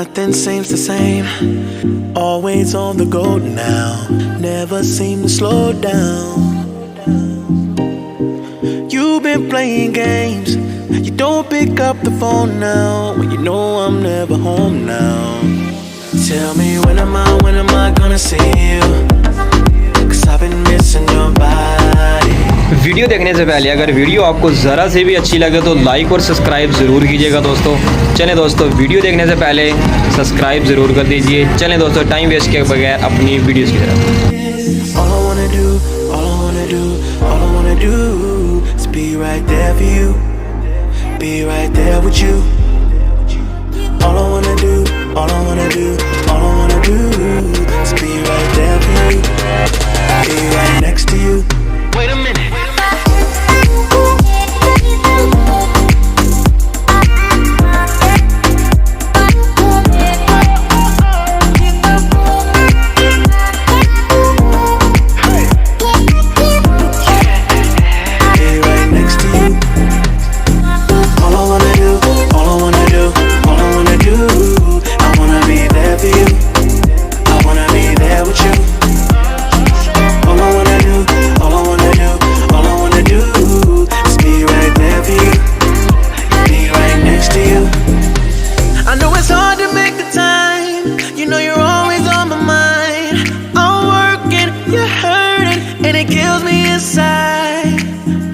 Nothing seems the same. Always on the go now. Never seem to slow down. You've been playing games. You don't pick up the phone now when you know I'm never home now. Tell me when am I gonna see you? 'Cause I've been missing your body. Video देखने से पहले अगर video आपको ज़रा से भी अच्छी लगे तो लाइक और सब्सक्राइब ज़रूर कीजिएगा दोस्तों। चलें दोस्तों, वीडियो देखने से पहले सब्सक्राइब ज़रूर कर दीजिए। चलें दोस्तों, टाइम वेस्ट किए बगैर अपनी वीडियोस की तरफ। All I wanna do, all I wanna do, all I wanna do is be right there for you, be right there with you. All I wanna do, all I wanna do, all I wanna do is be right there for you, be right next to you. Wait a minute.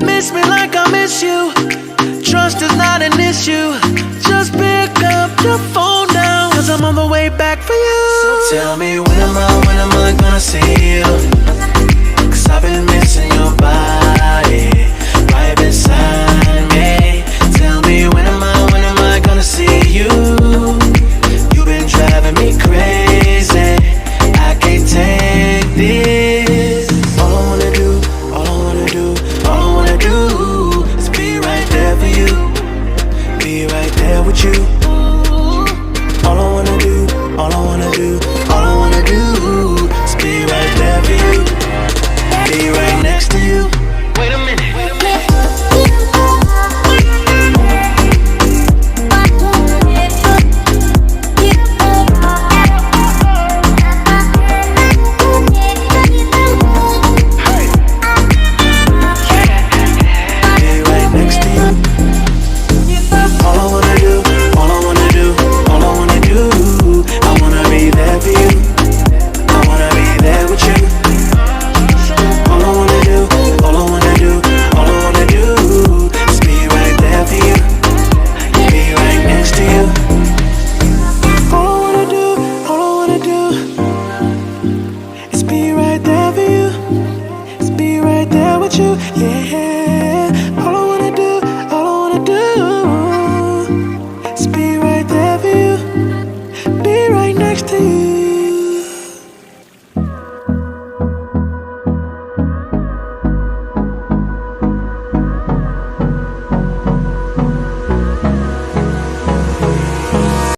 Miss me like I miss you. Trust is not an issue. Just pick up your phone now, 'cause I'm on the way back for you. So tell me when am I gonna see you?